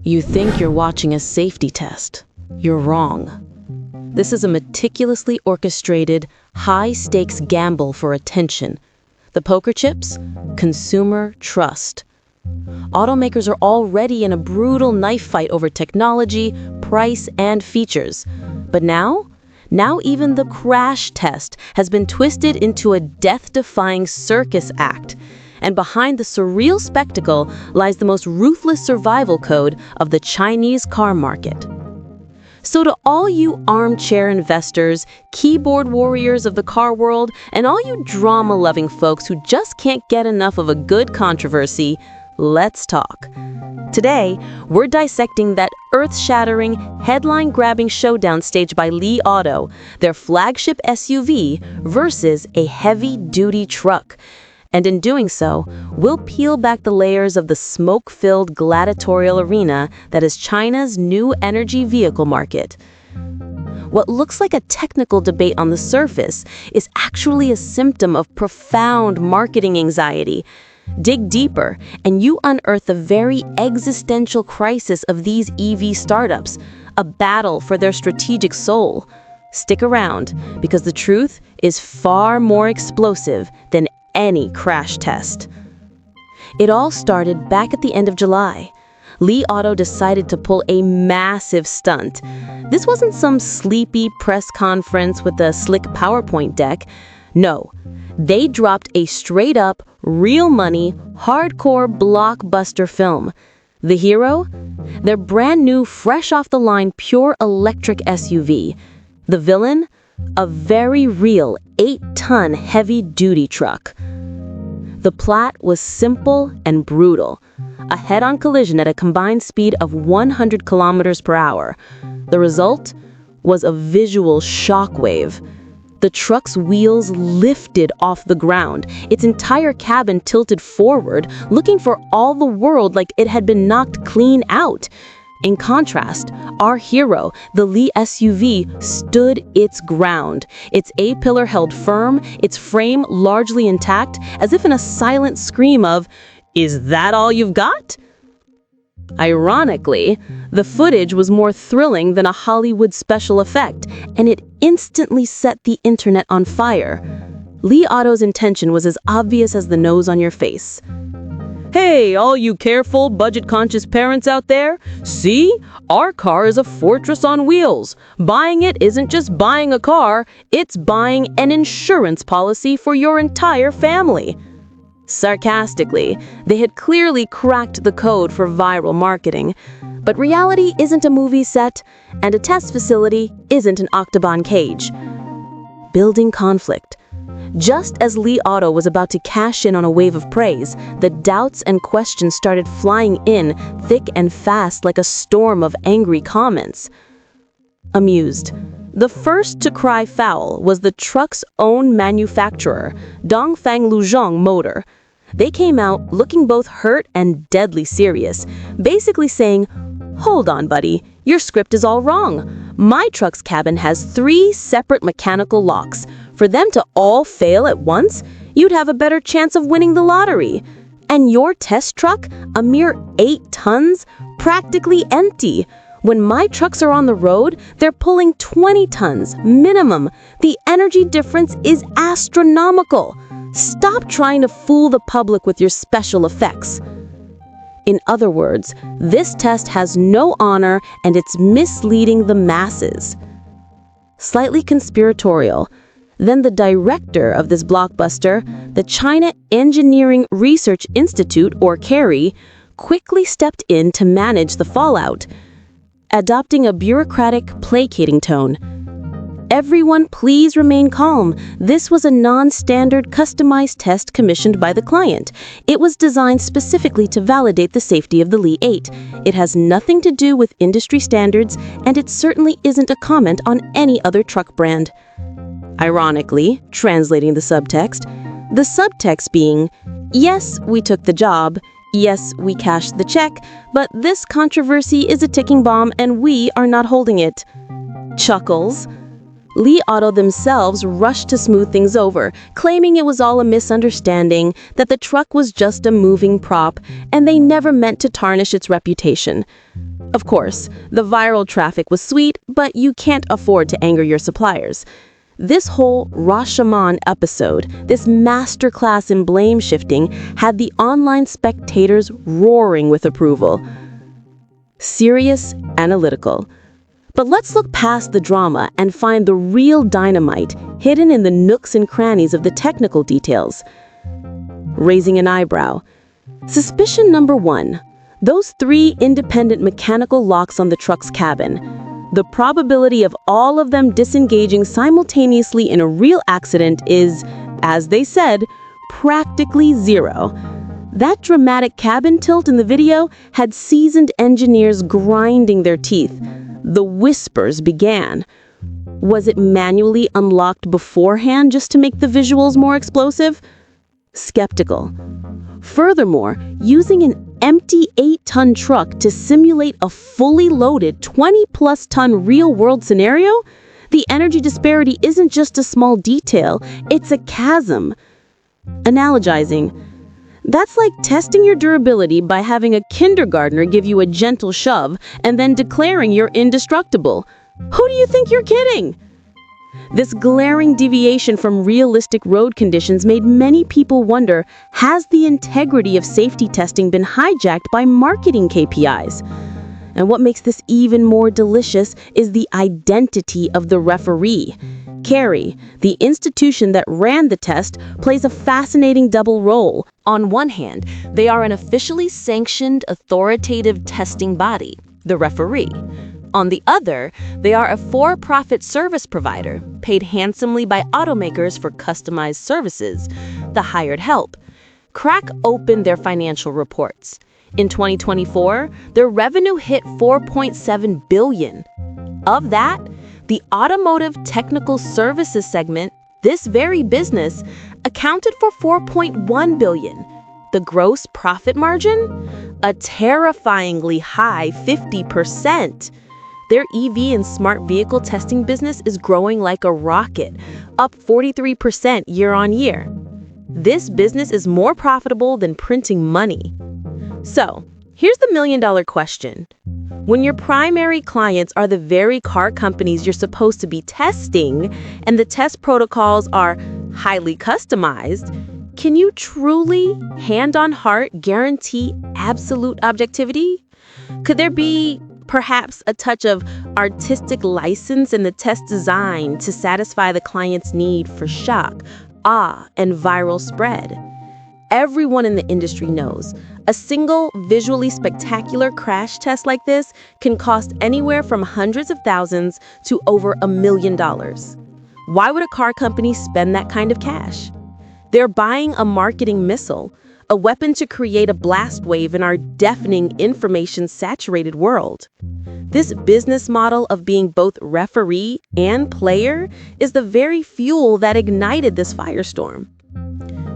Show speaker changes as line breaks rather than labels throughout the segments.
You think you're watching a safety test. You're wrong. This is a meticulously orchestrated, high-stakes gamble for attention. The poker chips? Consumer trust. Automakers are already in a brutal knife fight over technology, price, and features. But now even the crash test has been twisted into a death-defying circus act. And behind the surreal spectacle lies the most ruthless survival code of the Chinese car market. So to all you armchair investors, keyboard warriors of the car world, and all you drama-loving folks who just can't get enough of a good controversy, let's talk. Today, we're dissecting that earth-shattering, headline-grabbing showdown staged by Li Auto, their flagship SUV, versus a heavy-duty truck. And in doing so, we'll peel back the layers of the smoke-filled gladiatorial arena that is China's new energy vehicle market. What looks like a technical debate on the surface is actually a symptom of profound marketing anxiety. Dig deeper, and you unearth the very existential crisis of these EV startups, a battle for their strategic soul. Stick around, because the truth is far more explosive than any crash test. It all started back at the end of July. Li Auto decided to pull a massive stunt. This wasn't some sleepy press conference with a slick PowerPoint deck. No, they dropped a straight-up, real-money, hardcore blockbuster film. The hero? Their brand-new, fresh-off-the-line, pure electric SUV. The villain? A very real 8-ton heavy-duty truck. The plot was simple and brutal. A head-on collision at a combined speed of 100 kilometers per hour. The result was a visual shockwave. The truck's wheels lifted off the ground, its entire cabin tilted forward, looking for all the world like it had been knocked clean out. In contrast, our hero, the Li SUV, stood its ground. Its A-pillar held firm, its frame largely intact, as if in a silent scream of, "Is that all you've got?" Ironically, the footage was more thrilling than a Hollywood special effect, and it instantly set the internet on fire. Li Auto's intention was as obvious as the nose on your face. Hey, all you careful, budget-conscious parents out there, see? Our car is a fortress on wheels. Buying it isn't just buying a car, it's buying an insurance policy for your entire family. Sarcastically, they had clearly cracked the code for viral marketing. But reality isn't a movie set, and a test facility isn't an octagon cage. Building conflict. Just as Li Auto was about to cash in on a wave of praise, the doubts and questions started flying in thick and fast like a storm of angry comments. Amused. The first to cry foul was the truck's own manufacturer, Dongfang Luzhong Motor. They came out looking both hurt and deadly serious, basically saying, "Hold on, buddy, your script is all wrong. My truck's cabin has 3 separate mechanical locks. For them to all fail at once, you'd have a better chance of winning the lottery. And your test truck, a mere 8 tons, practically empty. When my trucks are on the road, they're pulling 20 tons, minimum. The energy difference is astronomical. Stop trying to fool the public with your special effects." In other words, this test has no honor and it's misleading the masses. Slightly conspiratorial. Then the director of this blockbuster, the China Engineering Research Institute, or CARI, quickly stepped in to manage the fallout, adopting a bureaucratic, placating tone. "Everyone, please remain calm. This was a non-standard customized test commissioned by the client. It was designed specifically to validate the safety of the Li 8. It has nothing to do with industry standards, and it certainly isn't a comment on any other truck brand." Ironically, translating the subtext being, "Yes, we took the job. Yes, we cashed the check, but this controversy is a ticking bomb and we are not holding it." Chuckles. Li Auto themselves rushed to smooth things over, claiming it was all a misunderstanding, that the truck was just a moving prop, and they never meant to tarnish its reputation. Of course, the viral traffic was sweet, but you can't afford to anger your suppliers. This whole Rashomon episode, this masterclass in blame shifting, had the online spectators roaring with approval. Serious, analytical. But let's look past the drama and find the real dynamite hidden in the nooks and crannies of the technical details. Raising an eyebrow. Suspicion number 1. Those 3 independent mechanical locks on the truck's cabin. The probability of all of them disengaging simultaneously in a real accident is, as they said, practically 0. That dramatic cabin tilt in the video had seasoned engineers grinding their teeth. The whispers began. Was it manually unlocked beforehand just to make the visuals more explosive? Skeptical. Furthermore, using an empty 8-ton truck to simulate a fully loaded 20-plus ton real-world scenario? The energy disparity isn't just a small detail, it's a chasm. Analogizing. That's like testing your durability by having a kindergartner give you a gentle shove and then declaring you're indestructible. Who do you think you're kidding? This glaring deviation from realistic road conditions made many people wonder, has the integrity of safety testing been hijacked by marketing KPIs? And what makes this even more delicious is the identity of the referee. Carey, the institution that ran the test, plays a fascinating double role. On one hand, they are an officially sanctioned authoritative testing body, the referee. On the other, they are a for-profit service provider, paid handsomely by automakers for customized services, the hired help. Crack open their financial reports. In 2024, their revenue hit $4.7 billion. Of that, the automotive technical services segment, this very business, accounted for $4.1 billion. The gross profit margin? A terrifyingly high 50%. Their EV and smart vehicle testing business is growing like a rocket, up 43% year on year. This business is more profitable than printing money. So, here's the million-dollar question. When your primary clients are the very car companies you're supposed to be testing, and the test protocols are highly customized, can you truly, hand on heart, guarantee absolute objectivity? Could there be perhaps a touch of artistic license in the test design to satisfy the client's need for shock, awe, and viral spread? Everyone in the industry knows a single visually spectacular crash test like this can cost anywhere from hundreds of thousands to over $1 million. Why would a car company spend that kind of cash? They're buying a marketing missile, a weapon to create a blast wave in our deafening, information-saturated world. This business model of being both referee and player is the very fuel that ignited this firestorm.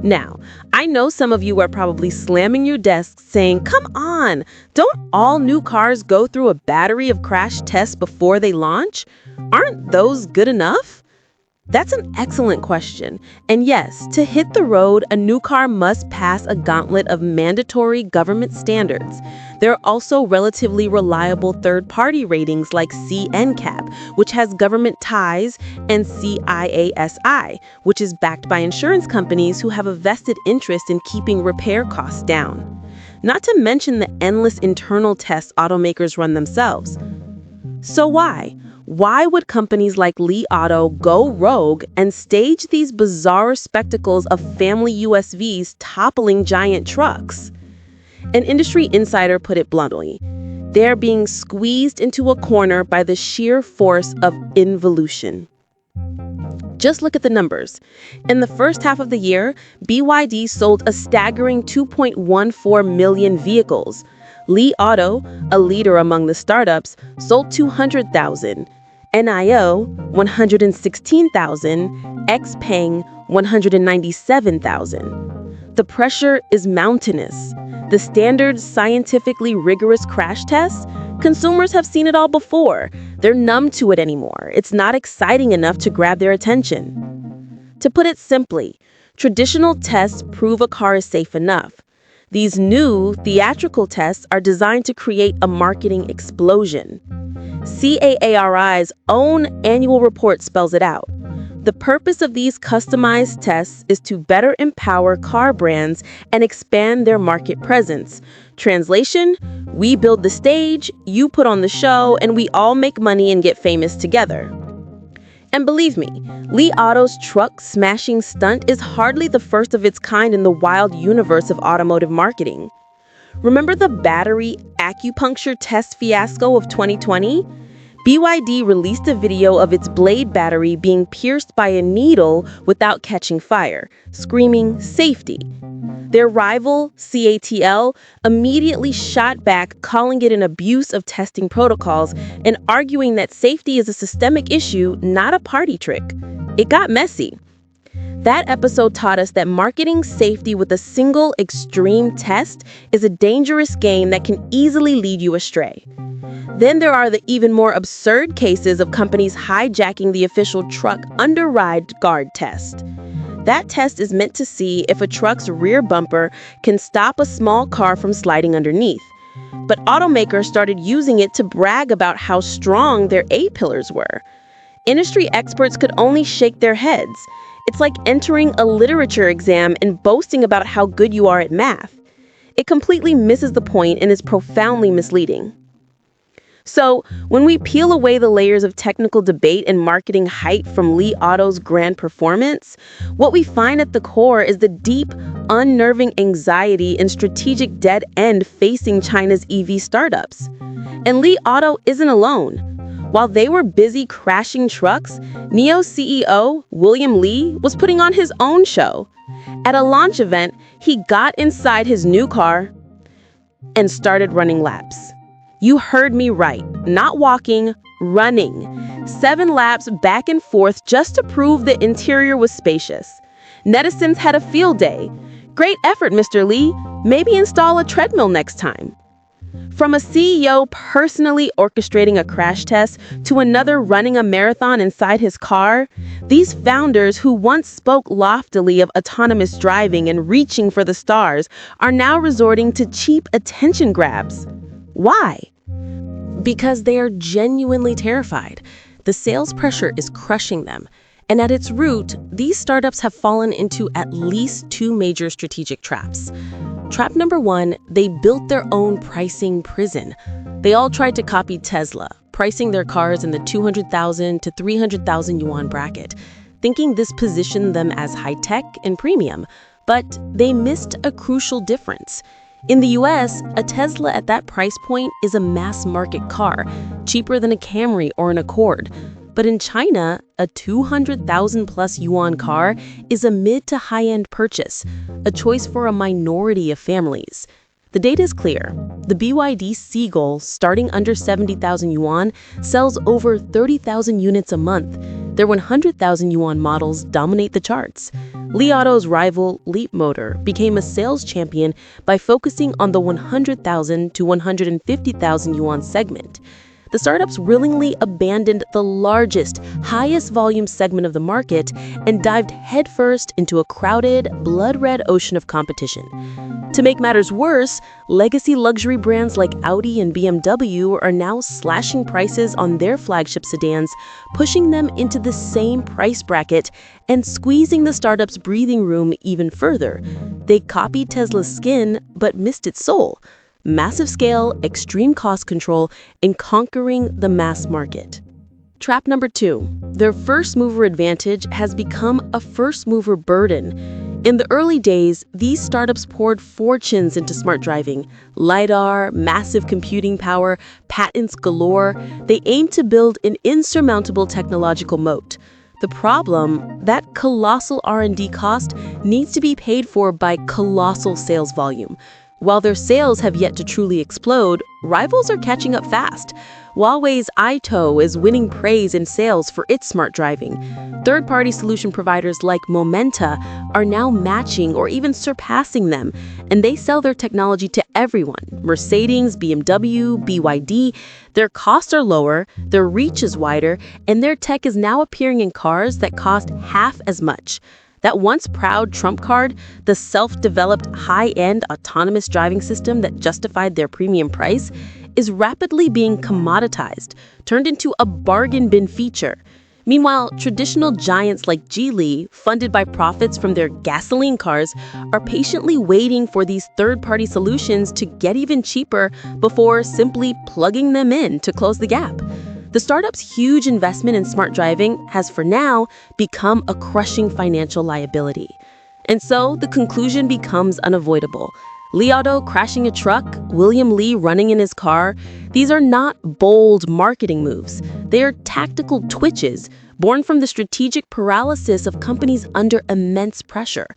Now, I know some of you are probably slamming your desks saying, come on, don't all new cars go through a battery of crash tests before they launch? Aren't those good enough? That's an excellent question. And yes, to hit the road, a new car must pass a gauntlet of mandatory government standards. There are also relatively reliable third-party ratings like CNCAP, which has government ties, and CIASI, which is backed by insurance companies who have a vested interest in keeping repair costs down. Not to mention the endless internal tests automakers run themselves. So why? Why would companies like Li Auto go rogue and stage these bizarre spectacles of family USVs toppling giant trucks? An industry insider put it bluntly, they're being squeezed into a corner by the sheer force of involution. Just look at the numbers. In the first half of the year, BYD sold a staggering 2.14 million vehicles. Li Auto, a leader among the startups, sold 200,000. NIO, 116,000. XPeng, 197,000. The pressure is mountainous. The standard scientifically rigorous crash tests, consumers have seen it all before. They're numb to it anymore. It's not exciting enough to grab their attention. To put it simply, traditional tests prove a car is safe enough. These new theatrical tests are designed to create a marketing explosion. CAARI's own annual report spells it out. The purpose of these customized tests is to better empower car brands and expand their market presence. Translation: we build the stage, you put on the show, and we all make money and get famous together. And believe me, Li Auto's truck-smashing stunt is hardly the first of its kind in the wild universe of automotive marketing. Remember the battery acupuncture test fiasco of 2020? BYD released a video of its blade battery being pierced by a needle without catching fire, screaming safety. Their rival, CATL, immediately shot back, calling it an abuse of testing protocols and arguing that safety is a systemic issue, not a party trick. It got messy. That episode taught us that marketing safety with a single extreme test is a dangerous game that can easily lead you astray. Then there are the even more absurd cases of companies hijacking the official truck under-ride guard test. That test is meant to see if a truck's rear bumper can stop a small car from sliding underneath. But automakers started using it to brag about how strong their A-pillars were. Industry experts could only shake their heads. It's like entering a literature exam and boasting about how good you are at math. It completely misses the point and is profoundly misleading. So, when we peel away the layers of technical debate and marketing hype from Li Auto's grand performance, what we find at the core is the deep, unnerving anxiety and strategic dead end facing China's EV startups. And Li Auto isn't alone. While they were busy crashing trucks, NIO CEO William Li was putting on his own show. At a launch event, he got inside his new car and started running laps. You heard me right. Not walking, running. 7 laps back and forth just to prove the interior was spacious. Netizens had a field day. Great effort, Mr. Li. Maybe install a treadmill next time. From a CEO personally orchestrating a crash test to another running a marathon inside his car, these founders who once spoke loftily of autonomous driving and reaching for the stars are now resorting to cheap attention grabs. Why? Because they are genuinely terrified. The sales pressure is crushing them. And at its root, these startups have fallen into at least 2 major strategic traps. Trap number 1, they built their own pricing prison. They all tried to copy Tesla, pricing their cars in the 200,000 to 300,000 yuan bracket, thinking this positioned them as high-tech and premium. But they missed a crucial difference. In the US, a Tesla at that price point is a mass-market car, cheaper than a Camry or an Accord. But in China, a 200,000 plus yuan car is a mid to high-end purchase, a choice for a minority of families. The data is clear. The BYD Seagull, starting under 70,000 yuan, sells over 30,000 units a month. Their 100,000 yuan models dominate the charts. Li Auto's rival, Leapmotor, became a sales champion by focusing on the 100,000 to 150,000 yuan segment. The startups willingly abandoned the largest, highest volume segment of the market and dived headfirst into a crowded, blood-red ocean of competition. To make matters worse, legacy luxury brands like Audi and BMW are now slashing prices on their flagship sedans, pushing them into the same price bracket and squeezing the startup's breathing room even further. They copied Tesla's skin, but missed its soul. Massive scale, extreme cost control, and conquering the mass market. Trap number 2, their first mover advantage has become a first mover burden. In the early days, these startups poured fortunes into smart driving. LiDAR, massive computing power, patents galore. They aimed to build an insurmountable technological moat. The problem, that colossal R&D cost needs to be paid for by colossal sales volume. While their sales have yet to truly explode, rivals are catching up fast. Huawei's iTow is winning praise in sales for its smart driving. Third-party solution providers like Momenta are now matching or even surpassing them, and they sell their technology to everyone. Mercedes, BMW, BYD, their costs are lower, their reach is wider, and their tech is now appearing in cars that cost half as much. That once proud trump card, the self-developed high-end autonomous driving system that justified their premium price, is rapidly being commoditized, turned into a bargain bin feature. Meanwhile, traditional giants like Geely, funded by profits from their gasoline cars, are patiently waiting for these third-party solutions to get even cheaper before simply plugging them in to close the gap. The startup's huge investment in smart driving has, for now, become a crushing financial liability. And so, the conclusion becomes unavoidable. Li Auto crashing a truck, William Li running in his car, these are not bold marketing moves. They are tactical twitches born from the strategic paralysis of companies under immense pressure.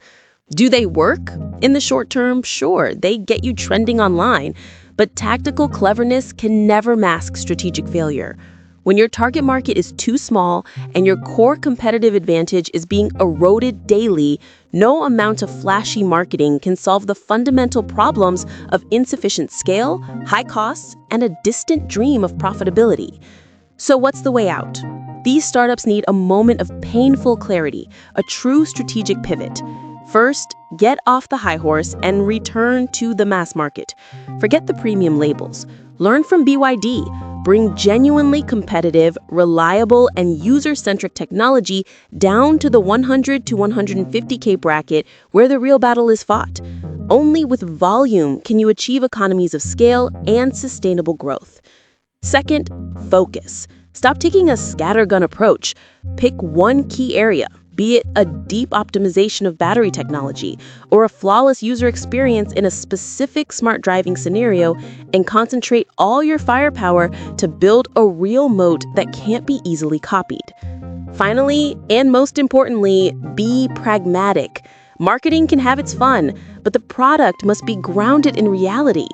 Do they work? In the short term, sure, they get you trending online, but tactical cleverness can never mask strategic failure. When your target market is too small and your core competitive advantage is being eroded daily, no amount of flashy marketing can solve the fundamental problems of insufficient scale, high costs, and a distant dream of profitability. So what's the way out? These startups need a moment of painful clarity, a true strategic pivot. First, get off the high horse and return to the mass market. Forget the premium labels. Learn from BYD. Bring genuinely competitive, reliable, and user-centric technology down to the 100 to 150K bracket where the real battle is fought. Only with volume can you achieve economies of scale and sustainable growth. Second, focus. Stop taking a scattergun approach. Pick one key area, be it a deep optimization of battery technology or a flawless user experience in a specific smart driving scenario, and concentrate all your firepower to build a real moat that can't be easily copied. Finally, and most importantly, be pragmatic. Marketing can have its fun, but the product must be grounded in reality.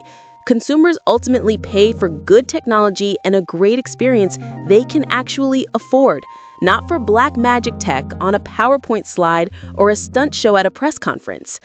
Consumers ultimately pay for good technology and a great experience they can actually afford, not for black magic tech on a PowerPoint slide or a stunt show at a press conference.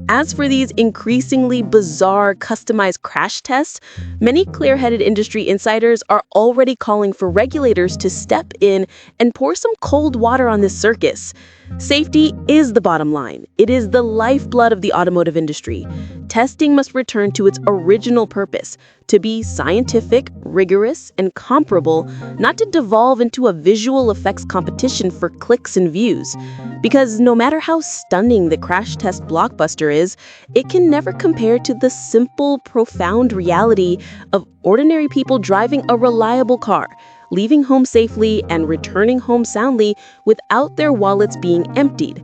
As for these increasingly bizarre customized crash tests, many clear-headed industry insiders are already calling for regulators to step in and pour some cold water on this circus. Safety is the bottom line. It is the lifeblood of the automotive industry. Testing must return to its original purpose, to be scientific, rigorous, and comparable, not to devolve into a visual effects competition for clicks and views. Because no matter how stunning the crash test blockbuster is, it can never compare to the simple, profound reality of ordinary people driving a reliable car, leaving home safely and returning home soundly without their wallets being emptied.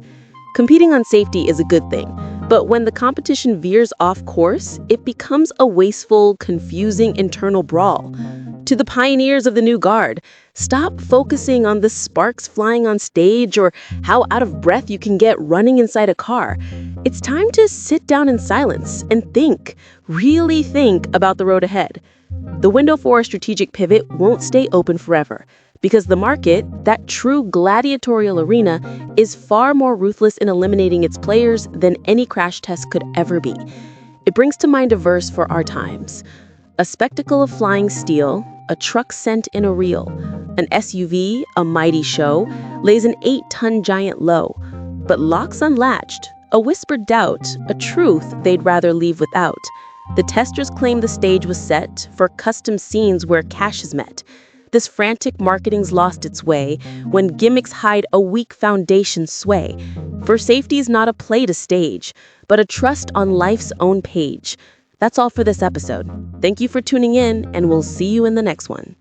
Competing on safety is a good thing, but when the competition veers off course, it becomes a wasteful, confusing internal brawl. To the pioneers of the new guard, stop focusing on the sparks flying on stage or how out of breath you can get running inside a car. It's time to sit down in silence and think, really think about the road ahead. The window for a strategic pivot won't stay open forever, because the market, that true gladiatorial arena, is far more ruthless in eliminating its players than any crash test could ever be. It brings to mind a verse for our times. A spectacle of flying steel, a truck sent in a reel, an SUV, a mighty show, lays an 8-ton giant low, but locks unlatched, a whispered doubt, a truth they'd rather leave without. The testers claim the stage was set for custom scenes where cash is met. This frantic marketing's lost its way when gimmicks hide a weak foundation sway. For safety is not a play to stage, but a trust on life's own page. That's all for this episode. Thank you for tuning in, and we'll see you in the next one.